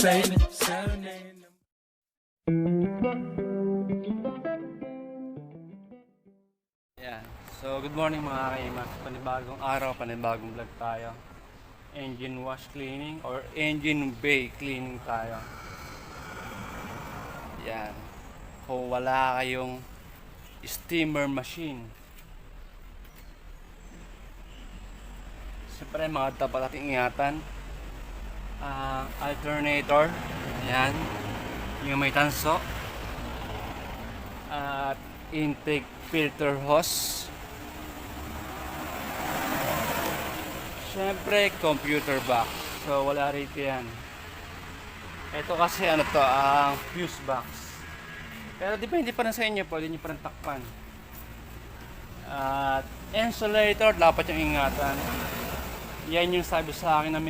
saving, serenading them. Yan. So, good morning mga kaimas. Panibagong araw, panibagong vlog tayo. Engine wash cleaning or engine bay cleaning tayo. Yan. Kung wala kayong steamer machine, siyempre mga dapat natin ingatan. Alternator. Yan. Yung may tanso. At intake filter hose. Siyempre computer box. So wala rito yan. Ito kasi ano to, ang fuse box. Pero depende pa rin sa inyo, pwede nyo pa rin takpan. At insulator dapat yung ingatan. Yan yung sabi sa akin ng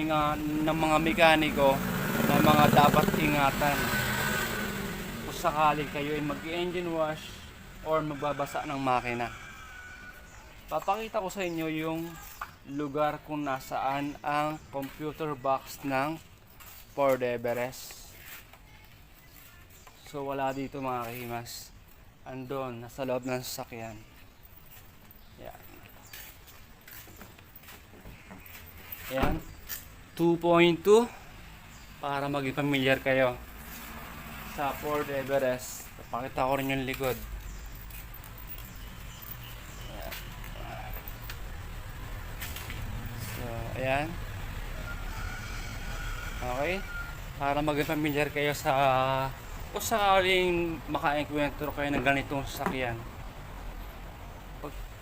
mga mekaniko na mga dapat ingatan kung sakali kayo ay mag-engine wash or magbabasa ng makina. Papakita ko sa inyo yung lugar kung nasaan ang computer box ng Ford Everest. So wala dito mga kahimas. Andun, nasa loob ng sasakyan. Yan. Yan. 2.2 para maging familiar kayo sa Ford Everest. Papakita ko rin yung likod. Ayan. Okay. Para maging familiar kayo sa kung sakaling maka-encounter kayo ng ganitong sasakyan.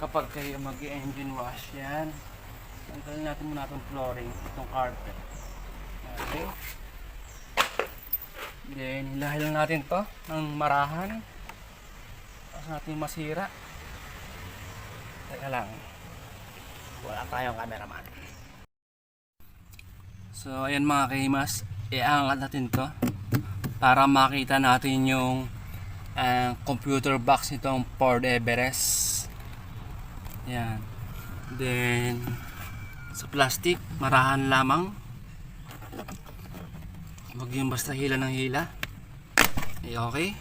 Kapag kayo mag-engine wash, yan. Tanggalin natin muna itong flooring, itong carpet. Okay. Then, hilahin lang natin to ng marahan. Tapos natin masira. Teka lang. Wala tayong cameraman. So ayan mga kahimas, iangat natin to para makita natin yung computer box nitong Ford Everest. Yan. Then sa plastic, marahan lamang. Huwag yung basta hila ng hila. Okay.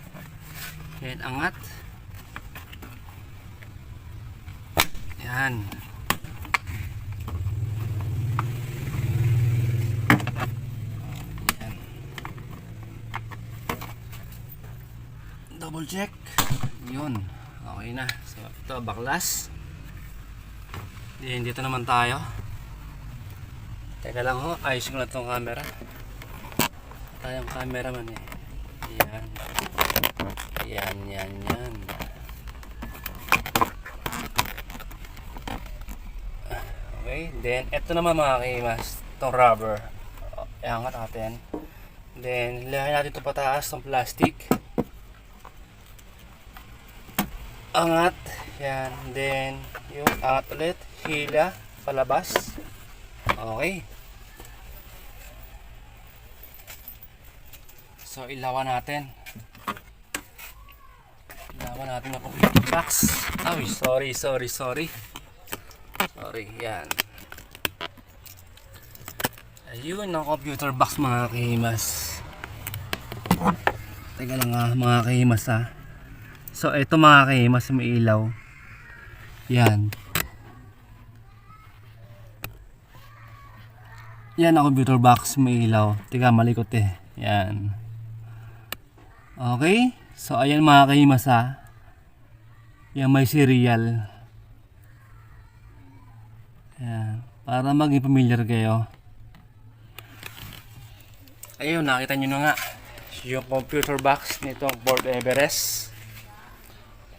Then angat. Yan. Double check. Yun. Okay na. So, ito baklas. Then, dito naman tayo. Teka lang ho. Ayos ko na itong camera. Tayong cameraman eh. Yan. Yan. Okay. Then, ito naman mga kaimas. Itong rubber. Iangat natin. Then, hilahin natin ito pataas. Itong plastic. Angat, yan, then yung angat ulit, hila, palabas. Okay. So ilawan natin ang computer box. Ay, sorry, yan. Ayun ang computer box mga kahimas. Teka lang mga kahimas ha. So ito mga kahimas, may ilaw. Yan. Yan ang computer box, may ilaw. Teka, malikot eh. Yan. Okay. So ayan mga kahimas ha. Yan may serial. Yan. Para maging familiar kayo. Ayun, nakita nyo na nga. Yung computer box nitong Ford Everest.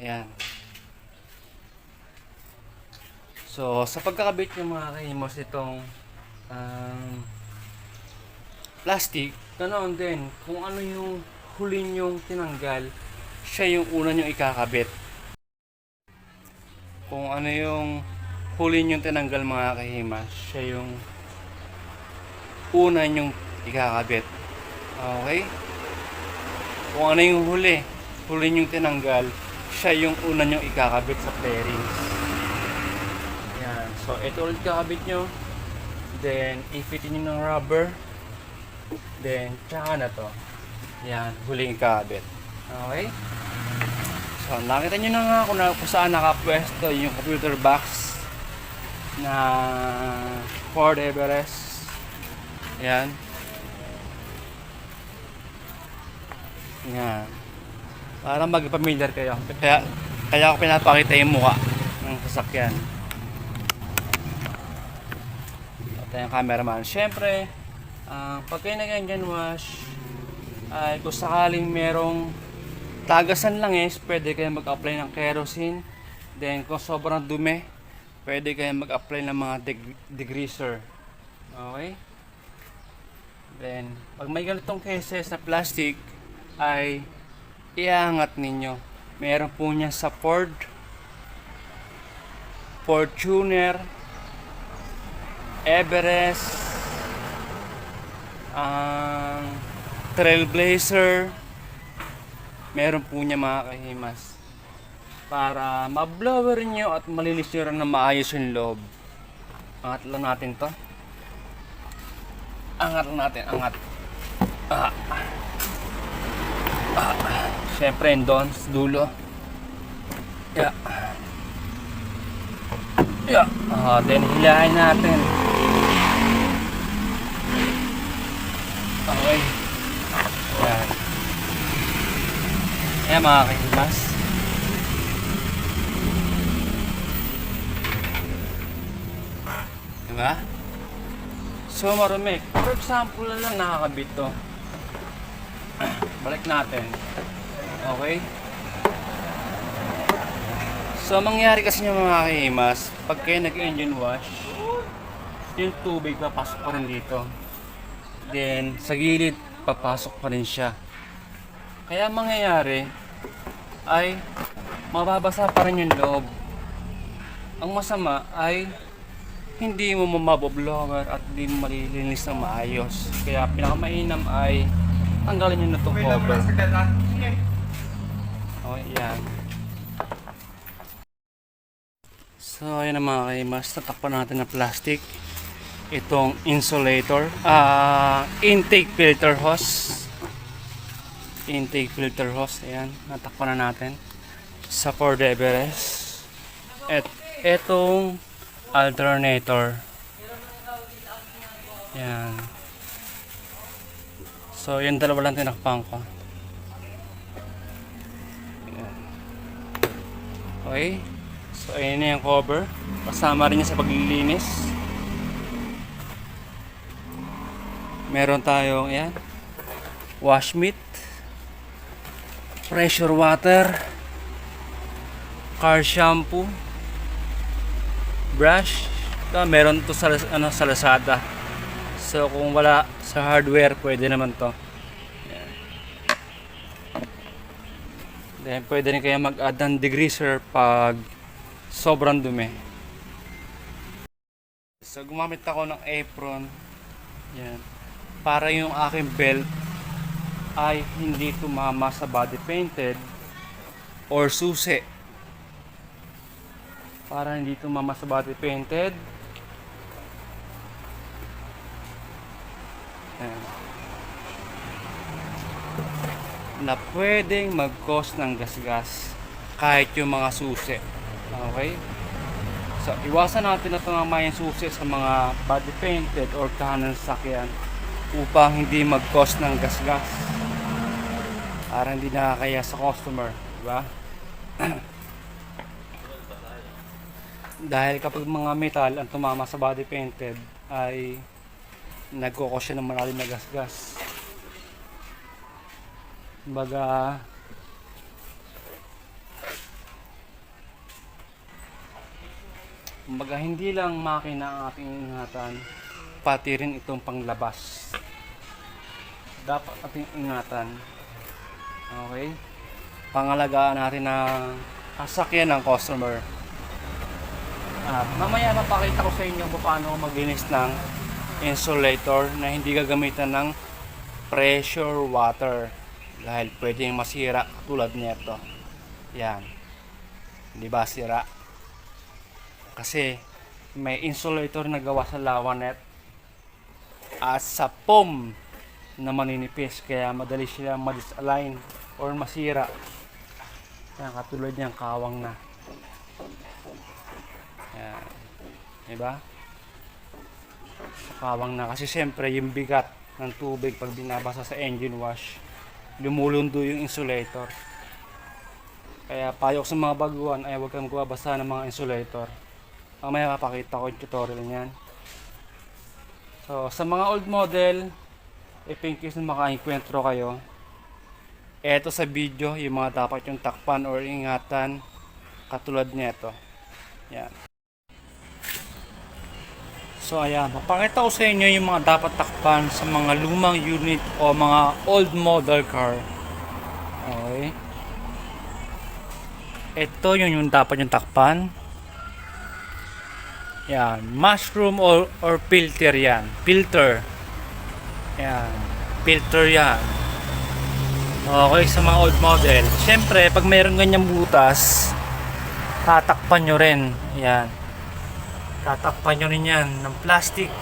Ayan. So, sa pagkakabit ng mga kahimas itong plastic, ganoon din. Kung ano yung huli nyong tinanggal, siya yung una nyong ikakabit. Kung ano yung huli nyong tinanggal mga kahimas, siya yung una nyong ikakabit. Okay? Kung ano yung huli nyong tinanggal, siya yung una nyong ikakabit sa bearings. Yan. So, ito ulit kakabit nyo. Then, ipitin nyo ng rubber. Then, tsaka na to. Yan, huling kabit. Okay? So, nakita nyo na nga kung saan nakapwesto yung computer box na Ford Everest. Yan. Yan. Para mag-familiar kayo. Kaya ako pinapakita yung mukha ng sasakyan. Ito yung cameraman. Siyempre, pag kayo nag-engine wash, ay kung sakaling merong tagasan lang pwede kayo mag-apply ng kerosene. Then kung sobrang dumi, pwede kayo mag-apply ng mga degreaser. Okay? Then, pag may ganitong cases na plastic, ay iangat ninyo. Meron po niya sa Ford, Fortuner, Everest, Trailblazer. Meron po niya mga kahimas. Para ma-blower nyo at malinis nyo rin na maayos yung loob. Angat lang natin to. Angat lang natin, angat. Siyempre doon sa dulo. Yeah. Yeah. Then hilahin natin. Okay. Yan. Ayan mga kahimas. Diba? So marumi. For example lang nakakabit to. Balik natin. Okay? So mangyari kasi nyo mga kahimas, pag kayo nag-engine wash, yung tubig papasok pa rin dito. Then sa gilid papasok pa rin siya. Kaya mangyayari ay mababasa pa rin yung loob. Ang masama ay hindi mo maboblower at hindi mo malilinis ng maayos. Kaya pinakamainam ay tanggalin nyo na itong cover. Okay, yan. So, ayan na mga kaimas. Tatakpan natin ng plastic. Itong insulator. Intake filter hose. Intake filter hose. Ayan. Natakpan na natin. Sa Ford Everest. At itong alternator. Yan. So, yung dalawa lang tinakpan ko. Yan. Okay. So, ayan na yung cover. Kasama rin niya sa paglilinis. Meron tayong, ayan, wash mitt, pressure water, car shampoo, brush. Ito, meron to sa, sa Lazada. So kung wala sa hardware, pwede naman to. Ayan. Then pwede rin kayo mag-add ng degreaser pag sobrang dumi. So gumamit ako ng apron. Yan. Para yung aking belt ay hindi tumama sa body painted or susi. Para hindi tumama sa body painted. Ayan. Na pwedeng mag-cause ng gasgas kahit yung mga susi. Okay? So, iwasan natin na tumama yung susi sa mga body painted or kahanan sa sakyan upang hindi mag-cause ng gasgas. Para hindi nakakaya sa customer, diba? Dahil kapag mga metal ang tumama sa body painted ay nagkukos siya ng malalim na gasgas. Kumbaga, hindi lang makina ang ating ingatan, pati rin itong panglabas. Dapat ating ingatan. Okay? Pangalagaan natin ang sasakyan ng customer. At mamaya papakita ko sa inyo kung paano maglinis ng insulator na hindi gagamitan ng pressure water. Dahil pwedeng masira tulad nito. Yan. Di ba sira? Kasi may insulator na gawa sa lawanet at sa foam na maninipis, kaya madali silang ma-disalign or masira. Yan, katulad niyang kawang na. Yan. Diba? Kawang na kasi siyempre yung bigat ng tubig pag binabasa sa engine wash, lumulundo yung insulator. Kaya payo ko sa mga baguhan ay huwag kang magbabasa ng mga insulator. Mamaya papakita ko yung tutorial niyan. So sa mga old model, if in case na makainkwentro kayo, eto sa video yung mga dapat yung takpan or ingatan katulad nito. Yan. So ayan, mapakita ko sa inyo yung mga dapat takpan sa mga lumang unit o mga old model car. Okay. Ito yung dapat yung takpan. Yan, mushroom or filter yan. Filter. Yan, filter yan. Okay, sa mga old model. Siyempre, pag mayroon ganyang butas, tatakpan nyo rin. Yan. Tatakpan nyo rin yan ng plastic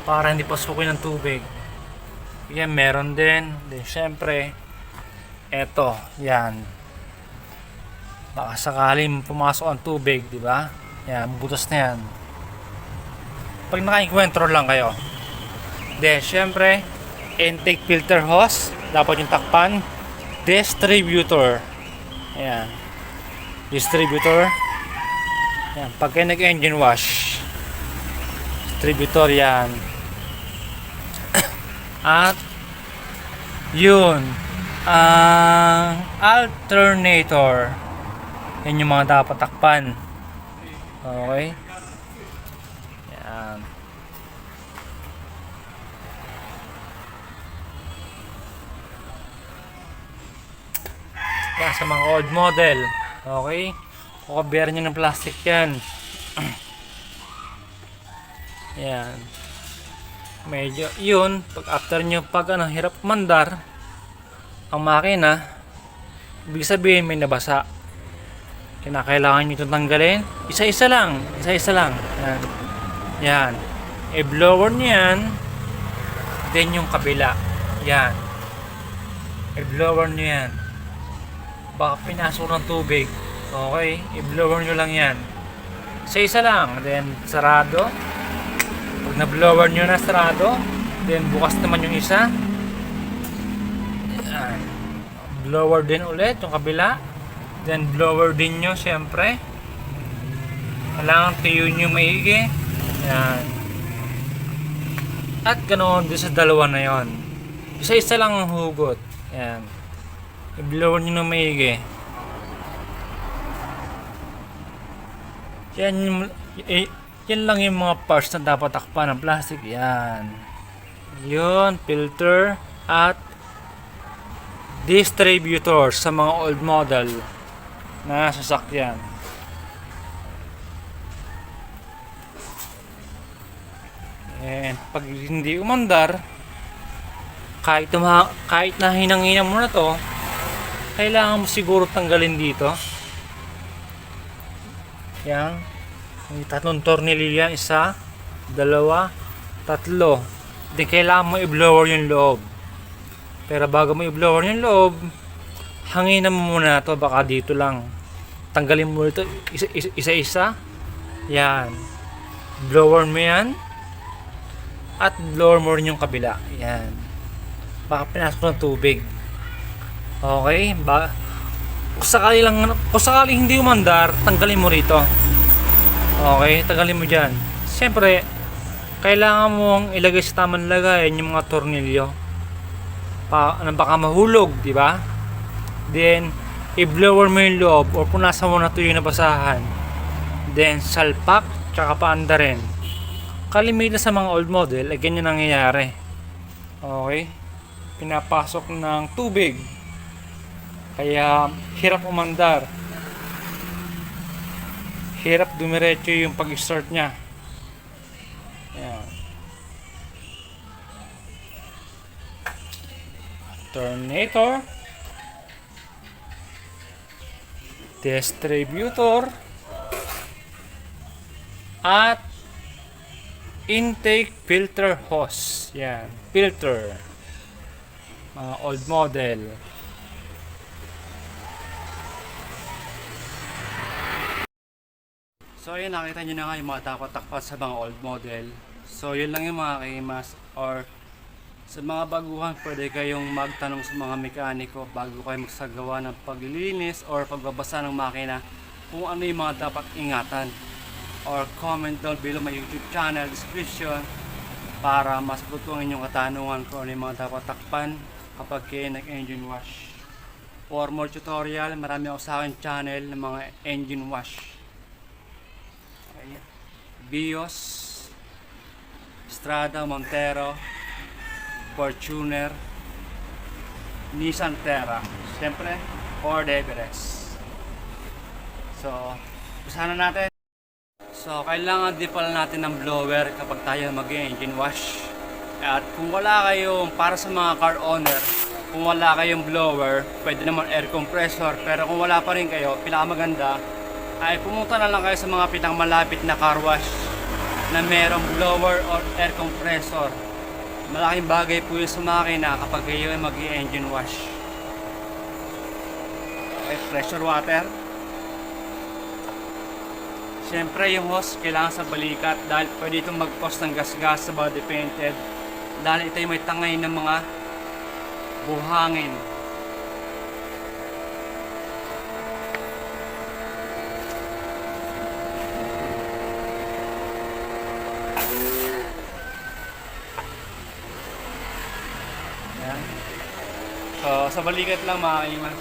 para hindi pasukin ng tubig. Yan, meron din. Then, siyempre, eto, yan. Baka sakaling pumasok ang tubig, di ba? Yan, butas na yan. Pag naka-encuentro lang kayo. Then, syempre, intake filter hose. Dapat yung takpan. Distributor. Ayan. Distributor. Ayan. Pag kayo nag-engine wash. Distributor yan. At, yun. Ang alternator. Yan yung mga dapat takpan. Okay. Yan. Yan sa mga old model. Okay. Kukabiar nyo ng plastic yan. Yan. Medyo yun. Pag after nyo hirap mandar ang makina, ibig sabihin may nabasa. Kinakailangan nyo itong tanggalin. Isa-isa lang. Isa-isa lang. Yan. Yan. I-blower nyo yan. Then yung kabila. Yan. I-blower nyo yan. Baka pinasok ng tubig. Okay. I-blower nyo lang yan. Isa-isa lang. Then sarado. Pag na-blower nyo na sarado. Then bukas naman yung isa. Yan. Blower din ulit yung kabila. Then blower din nyo syempre. Kailangan tuyo nyo maigi. Yan. At ganoon din sa dalawa na yon. Isa-isa lang ang hugot. Yan. I-blower nyo na maigi. Yan lang yung mga parts na dapat takpan ng plastic. Yan. Yun. Filter. At distributor sa mga old model na sasakyan. And pag hindi umandar, kahit na hinangina mo na to, kailangan mo siguro tanggalin dito. Yan. May tatlong tornilyo yan. Isa, dalawa, tatlo. Then kailangan mo i-blower yung loob. Pero bago mo i-blower yung loob, hanginan mo muna to, baka dito lang. Tanggalin mo ito isa-isa. Yan. Blower mo yan. At blower mo rin yung kabila. Yan. Baka pinasok ng tubig. Okay? Kung sakali hindi umandar, tanggalin mo rito. Okay? Tanggalin mo dyan. Siyempre, kailangan mong ilagay sa tamang lagayan yung mga tornilyo. Baka mahulog, di ba? Then, i-blower mo yung loob or punasan mo na ito yung nabasahan. Then, salpak, tsaka paanda rin. Kalimitan sa mga old model, ay ganyan nangyayari. Okay? Pinapasok ng tubig. Kaya, hirap umandar. Hirap dumiretso yung pag-start niya. Ayan. Alternator, distributor, at intake filter hose. Yan, filter. Mga old model. So ayun, nakita nyo na nga yung mga dapat takpat sa mga old model. So yun lang yung mga kaimas, or sa mga baguhan, pwede kayong magtanong sa mga mekaniko bago kayo magsagawa ng paglilinis or pagbabasa ng makina kung ano yung mga dapat ingatan. Or comment down below my YouTube channel description para masagot ko ang inyong katanungan kung ano yung mga dapat takpan kapag kayo nag-engine wash. For more tutorial, marami ako sa akin channel ng mga engine wash. Okay. Bios, Strada, Montero, Fortuner, Nissan Terra, siyempre Ford Everest. So, usahan na natin. So, kailangan din pala natin ng blower kapag tayo mag-engine wash. At kung wala kayong, para sa mga car owner, kung wala kayong blower, pwede naman air compressor. Pero kung wala pa rin kayo, pinakamaganda ay pumunta na lang kayo sa mga pinakamalapit na car wash na merong blower or air compressor. Malaking bagay po yun sa makina kapag kayo ay mag-engine wash. Okay, pressure water. Siyempre yung hose kailangan sa balikat dahil pwede itong mag-cause ng gas-gas sa body painted dahil ito yung may tangay ng mga buhangin. Ayan. So sa balikat lang mga kaimas.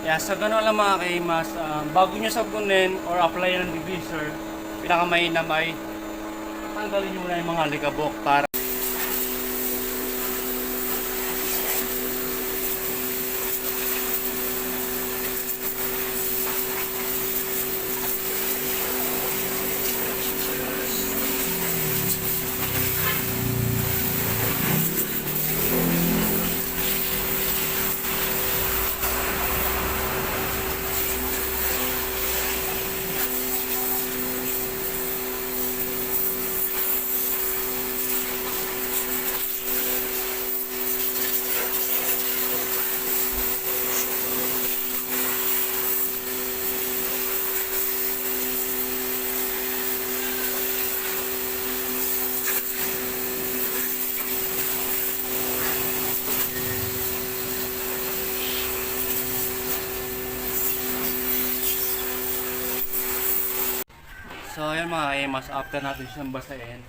Kaya sa gano'n lang mga kaimas, bago nyo sabunin or apply ng degreaser, pinakamainam ay tanggalin nyo muna yung mga likabok para So ayun mga kaimas, after natin siyang basahin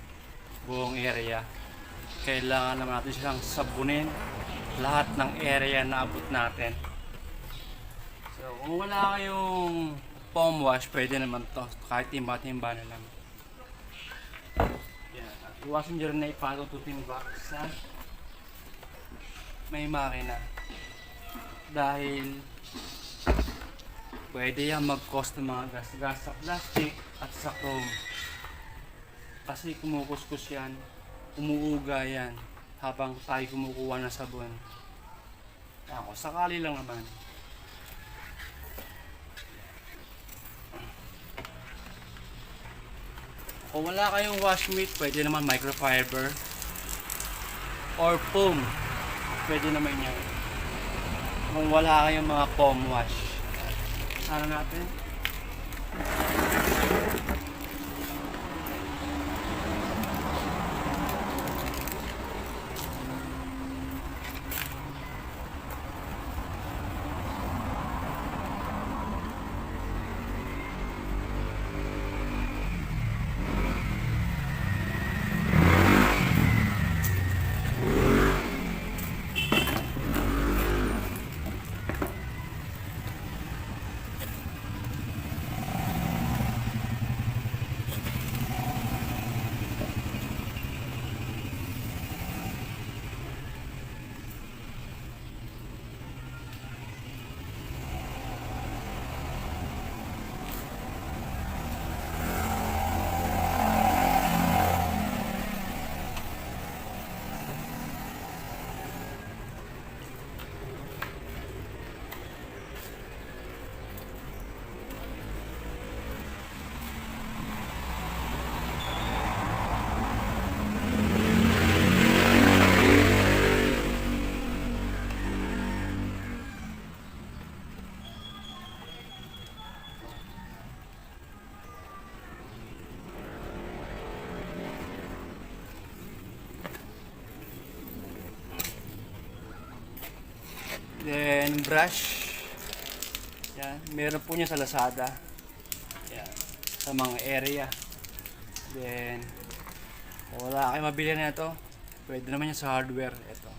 buong area, kailangan naman natin siyang sabunin lahat ng area na abot natin. So kung wala kayong foam wash, pwede naman to kahit timba-timba na lang. Yan. Washer na ipatututin sa may makina. Dahil pwede yan mag-cause ng mga gas-gas sa plastic at sa chrome. Kasi kumukuskus yan, umuuga yan habang tayo kumukuha ng sabon. Ako, sakali lang naman. Kung wala kayong wash mitt, pwede naman microfiber or foam. Pwede naman yan. Kung wala kayong mga foam wash. Ano natin? Then brush. Yan, meron po niya sa Lazada. Yan, sa mga area. Then kung wala kayo mabili na ito, pwede naman yan sa hardware. Ito.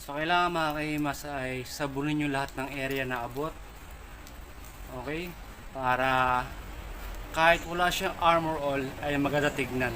So kailangan mga kahimas ay sabunin nyo lahat ng area na abot. Okay? Para kahit wala siyang armor all ay maganda tignan.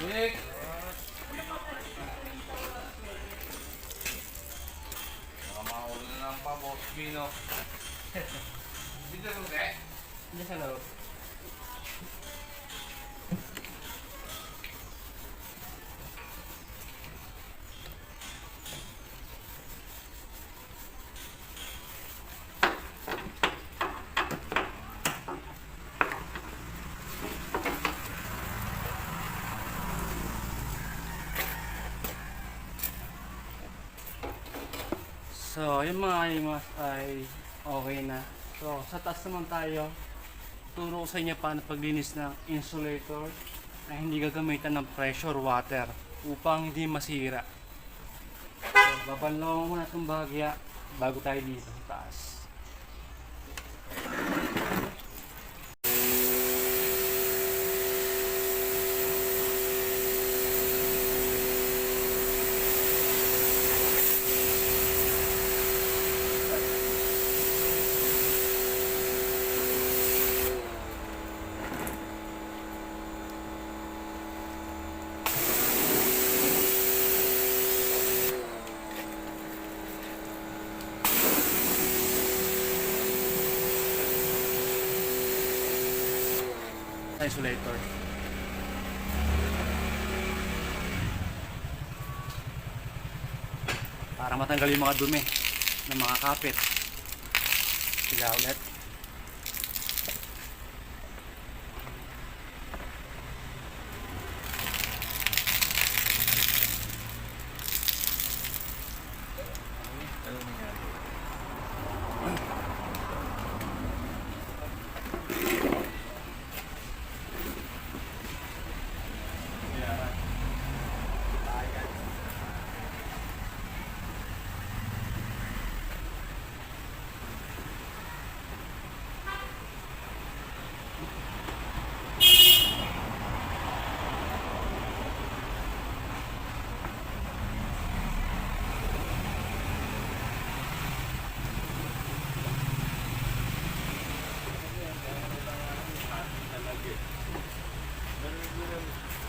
Nick! Nakamauli na lang pa, Boss Gino. Dito mo, eh? Hindi sa loob. So, yung mga imas ay okay na. So, sa taas naman tayo. Turo ko sa inyo paano paglinis ng insulator na hindi gagamitan ng pressure water upang hindi masira. So, babanlawan muna itong bahagya bago tayo dito sa taas. sa insulator. Para matanggal yung mga dumi ng mga kapit. Sige ulit. Ano nangyari?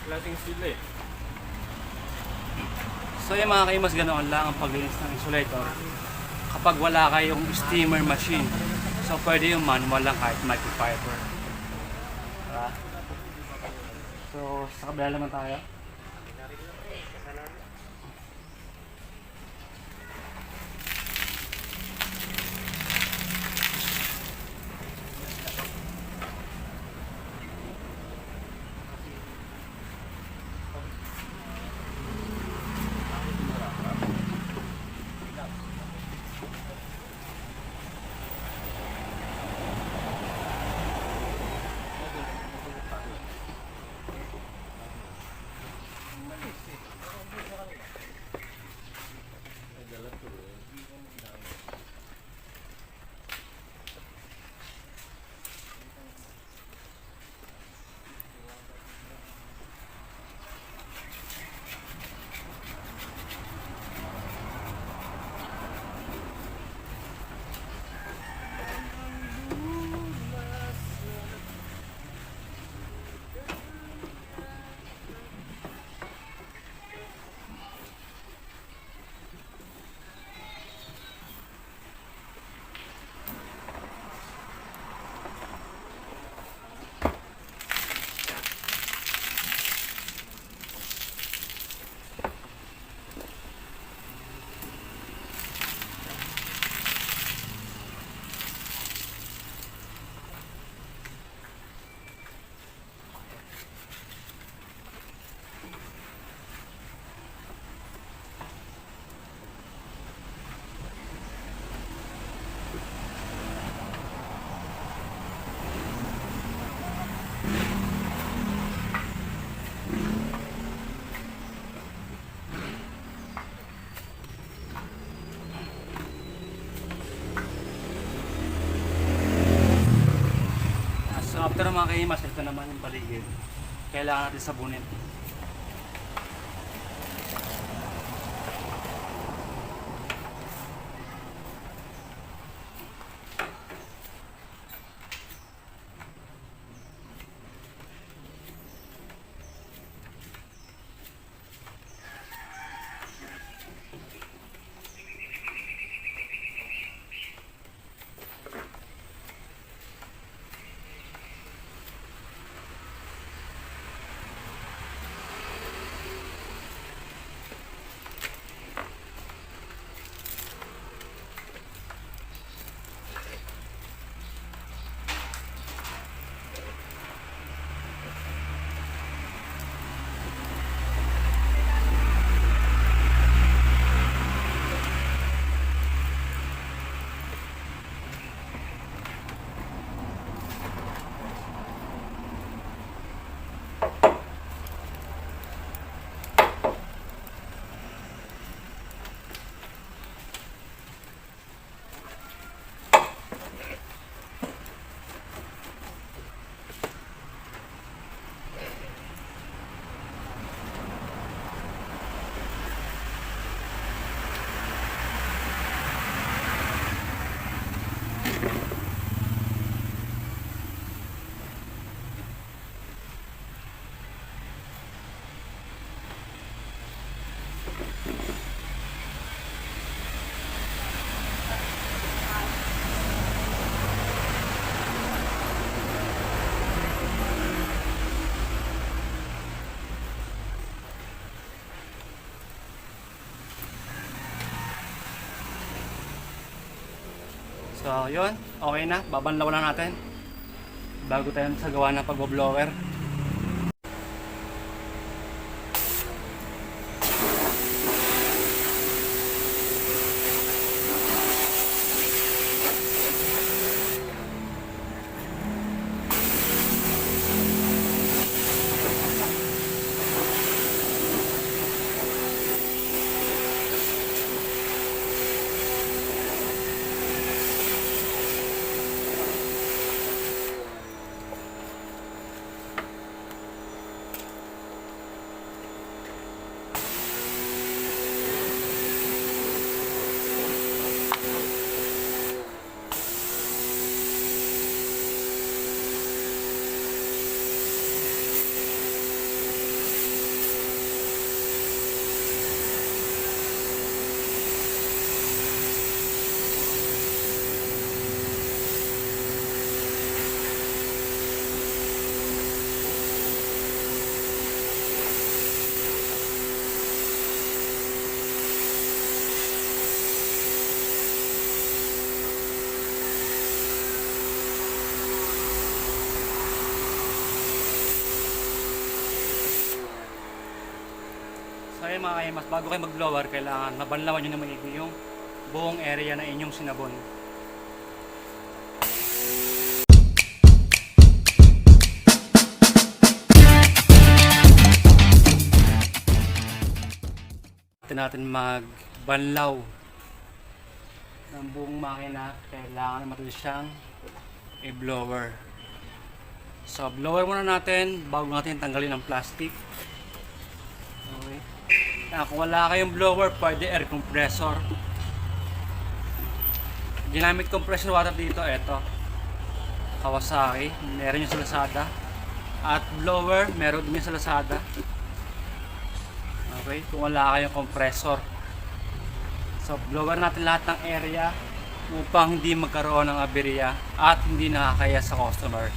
Klaseng sila eh. So yung mga kaimas, ganoon lang ang paglinis ng insulator kapag wala kayong steamer machine. So pwede yung manual lang kahit microfiber. Diba? So sa kabila naman tayo. So after mga kaimas, ito naman yung paligid. Kailangan natin sabunin. So, yun. Okay na. Babanlawan na natin. Bago tayo sa gawa ng pagbo-blower. So ayun mga kaimas, bago kayo mag-blower, kailangan mabanlawan nyo na maigi yung buong area na inyong sinabon. Natin magbanlaw ng buong makina, kailangan naman siyang i-blower. So blower muna natin bago natin tanggalin ang plastic. Okay. Kung wala kayong blower, pwede air compressor. Ginamit compressor water dito, eto Kawasaki, meron yung sa Lazada. At blower, meron din yung sa Lazada. Okay, kung wala kayong compressor. So blower natin lahat ng area upang hindi magkaroon ng aberya at hindi nakakaya sa customer.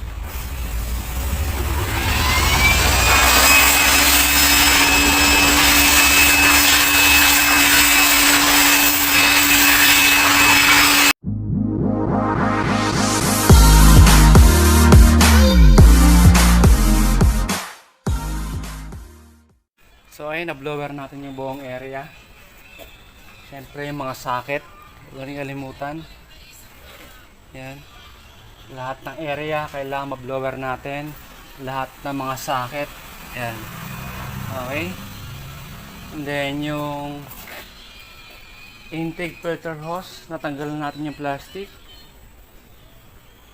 So ayun, na-blower natin yung buong area. Siyempre yung mga socket, huwag rin kalimutan. Yan. Lahat ng area kailangan ma-blower natin. Lahat ng mga socket. Yan. Okay. And then yung intake filter hose, natanggalan natin yung plastic.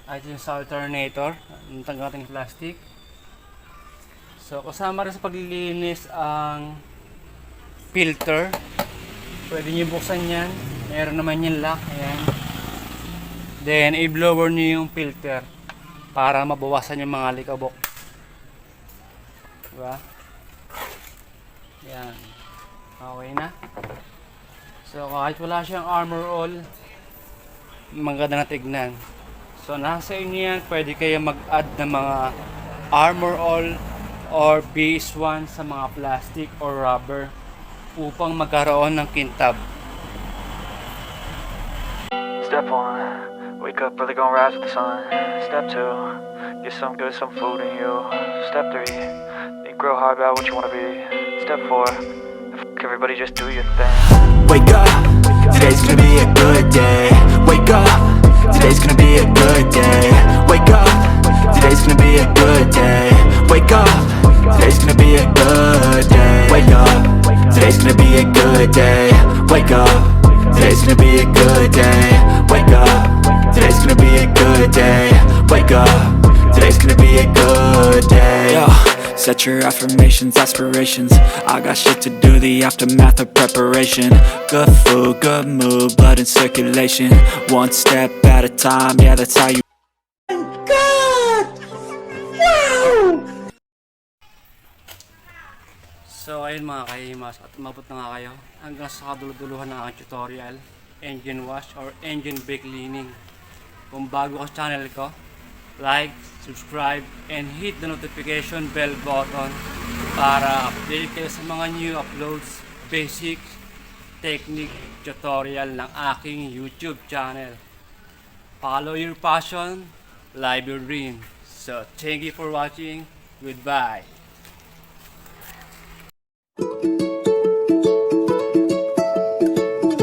At yung sa alternator, natanggalan natin yung plastic. So, kasama rin sa paglilinis ang filter. Pwede nyo buksan yan. Meron naman yung lock. Ayan. Then, i-blower nyo yung filter para mabawasan yung mga likabok. Diba? Yan. Okay na. So, kahit wala siyang armor all, maganda na tignan. So, nasa inyo yan. Pwede kayo mag-add ng mga armor all or base 1 sa mga plastic or rubber upang magkaroon ng kintab. Step 1, wake up early, gonna rise with the sun. Step 2, get some good, some food in you. Step 3, think real hard about what you wanna be. Step 4, everybody just do your thing. Wake up, today's gonna be a good day. Wake up, today's gonna be a good day. Wake up, today's gonna be a good day. Wake up, today's gonna be a good day. Wake up, today's gonna be a good day. Wake up, today's gonna be a good day. Wake up, today's gonna be a good day. Wake up, today's gonna be a good day. Yo, set your affirmations, aspirations. I got shit to do, the aftermath of preparation. Good food, good mood, blood in circulation. One step at a time, yeah, that's how you. So ayun mga kaimas, at umabot na nga kayo hanggang sa kaduluduluhan ng aking tutorial, engine wash or engine brake cleaning. Kung bago ka sa channel ko, like, subscribe, and hit the notification bell button para update kayo sa mga new uploads, basic technique tutorial ng aking YouTube channel. Follow your passion, live your dream. So, thank you for watching. Goodbye.